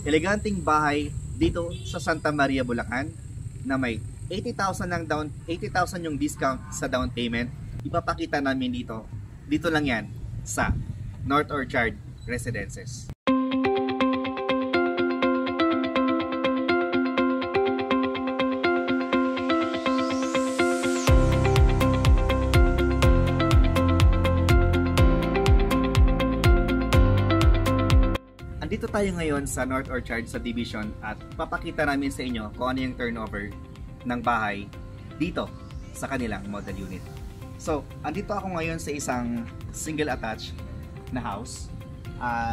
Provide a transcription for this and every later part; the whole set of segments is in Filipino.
eleganteng bahay dito sa Santa Maria, Bulacan na may 80,000 yung discount sa down payment. Ipapakita namin dito. Dito lang yan sa North Orchard Residences. Andito tayo ngayon sa North Orchard Subdivision at papakita namin sa inyo kung ano yung turnover ng bahay dito sa kanilang model unit. So, andito ako ngayon sa isang single attached na house.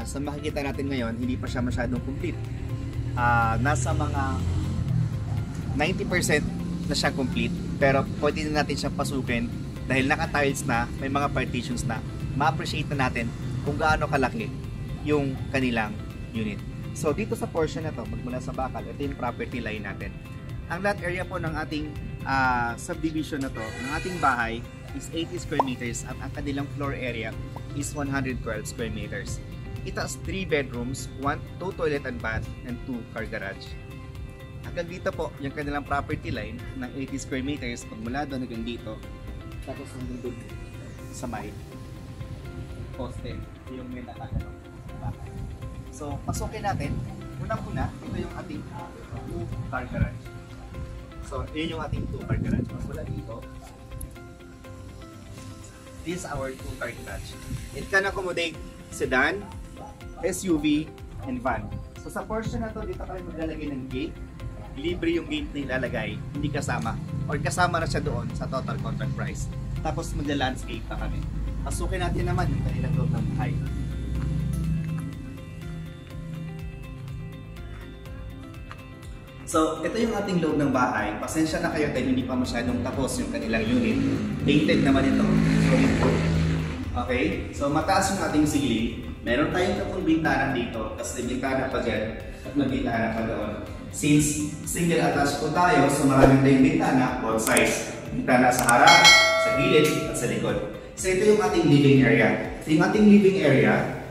Sa makikita natin ngayon, hindi pa siya masyadong complete. Nasa mga 90% na siya complete, pero pwede na natin siyang pasukin dahil naka-tiles na, may mga partitions na. Ma-appreciate na natin kung gaano kalaki yung kanilang unit. So dito sa portion na to, magmula sa bakal, ito yung property line natin. Ang lot area po ng ating subdivision na to, ng ating bahay is 80 square meters at ang kanilang floor area is 112 square meters. It has 3 bedrooms, 2 toilet and bath, and 2 car garage. Hanggang dito po yung kanilang property line ng 80 square meters, magmula doon hanggang dito, tapos hanggang doon sa may poste, yung may nakakano. So, pasukin natin. Unang-una, ito yung ating 2 car garage. So, yun yung ating 2 car garage. Mula dito, this is our 2 car garage. It can accommodate sedan, SUV, and van. So, sa portion na to, dito tayo maglalagay ng gate. Libre yung gate na ilalagay, hindi kasama. Or kasama na siya doon sa total contract price. Tapos magla-landscape pa kami. Pasukin natin naman yung kanilang loob ng bahay. So, ito yung ating loob ng bahay. Pasensya na kayo dahil hindi pa masyadong tapos yung kanilang unit. Painted naman ito. Okay? So, mataas yung ating ceiling. Meron tayong 3 bintana dito. Tapos may bintana pa dyan. At may bintana pa doon. Since single attached po tayo, so maraming tayong bintana, both sides. Bintana sa harap, sa gilid, at sa likod. So, ito yung ating living area. Ito yung ating living area.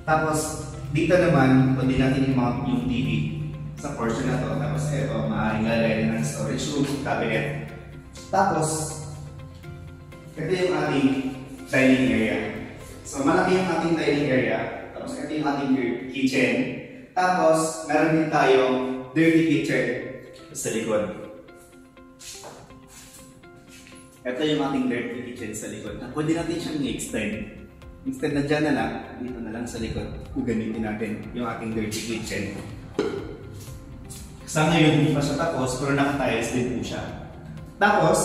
Tapos, dito naman, pwede natin yung TV sa portion na to. Tapos ito, maaaring lalagay ng storage room, cabinet. Tapos, ito yung ating dining area. So, malaki yung ating dining area. Tapos, ito yung ating kitchen. Tapos, meron din tayong dirty kitchen sa likod. Ito yung ating dirty kitchen sa likod. Pwede natin siyang i-extend. Instead na dyan na lang, dito na lang sa likod, gamitin natin yung ating dirty kitchen. Sa ngayon, hindi pa siya tapos, pero naka-tiles din po siya. Tapos,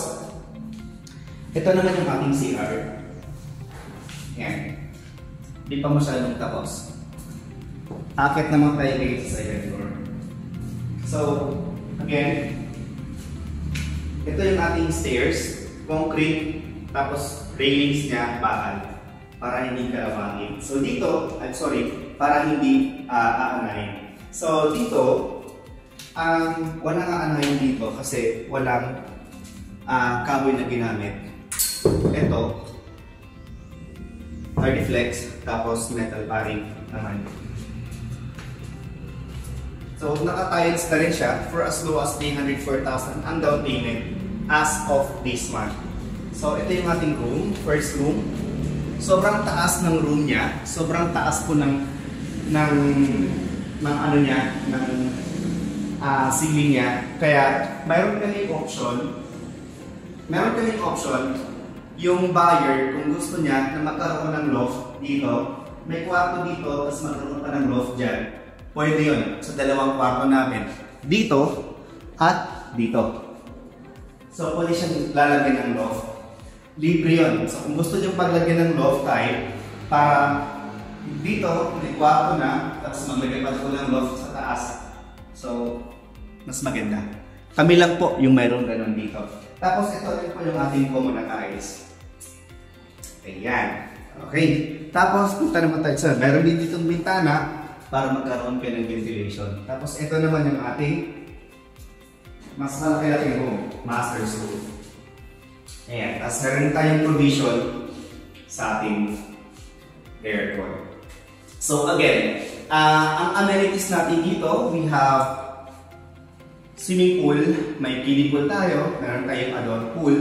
ito naman yung ating CR. Yan. Hindi pa masyadong tapos. Akit naman tayo kayo sa second floor. So, again, ito yung ating stairs, concrete, tapos railings niya, bakal, para hindi kalawangin. So dito, para hindi aanahin. So dito, walang aanahin dito kasi walang kahoy na ginamit. Ito, Hardiflex, tapos metal paring naman. So naka-tiles na rin siya for as low as 304,000 ang down payment as of this month. So ito yung ating room, first room. Sobrang taas ng room niya, sobrang taas po ng ano niya, ng ceiling niya. Kaya mayroon kaming option, yung buyer kung gusto niya na magkaroon ng loft dito, may kwarto dito, tapos magkaroon pa ng loft dyan. Pwede yun sa dalawang kwarto namin. Dito at dito. So pwede siyang lalagyan ng loft. Libre yun. So kung gusto nyo paglagyan ng loft type, para dito, may kwarto na, tapos maglagay pa ito ng loft sa taas. So, mas maganda. Kami lang po yung mayroong ganun dito. Tapos ito rin po yung ating common na tiles. Ayan. Okay. Tapos punta naman tayo sa, mayroon din ditong bintana para magkaroon kayo ng ventilation. Tapos ito naman yung ating mas malaki-laking room, master's room. Ayan, tapos meron tayong provision sa ating aircon. So again, Ang amenities natin dito, we have swimming pool, may kiddie pool tayo, meron tayong adult pool,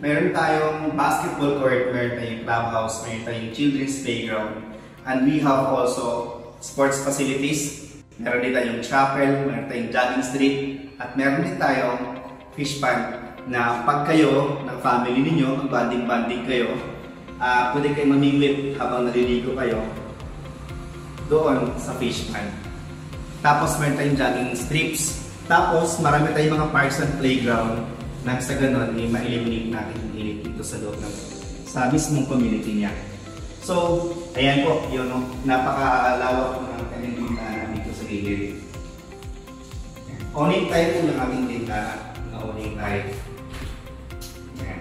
meron tayong basketball court, meron tayong clubhouse, meron tayong children's playground, and we have also sports facilities. Meron din tayong chapel, meron tayong jogging street, at meron din tayong fish pond na pag kayo ng family ninyo, mag-banding-banding kayo, pwede kayo mamingwit habang naliligo kayo doon sa fish pond. Tapos meron tayong jogging strips. Tapos marami tayong mga parks and playground na sa ganun, ma-eliminate natin yung init dito sa loob ng sa mismong community niya. So, ayan po, yun, no? Napakalawak po ng kanyang bintana dito sa gilid. Awning type po yung ating bintana. Awning type. Ayan.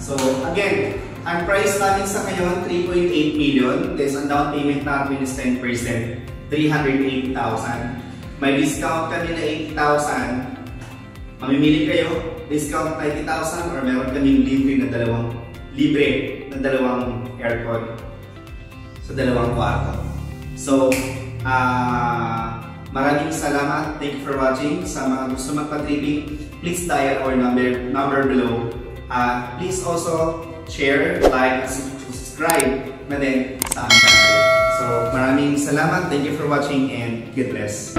So, again, ang price natin sa ngayon, 3.8 million. Then, ang down payment natin is 10%, 380,000. May discount kami na 80,000. Mamimili kayo, discount 90,000 or meron kaming libre na dalawang aircon sa dalawang kwarto. So, maraming salamat. Thank you for watching. Sa mga gusto magpa-tripping, please dial our number below. Please also share, like, and subscribe na din sa aming channel. So, maraming salamat. Thank you for watching and God bless.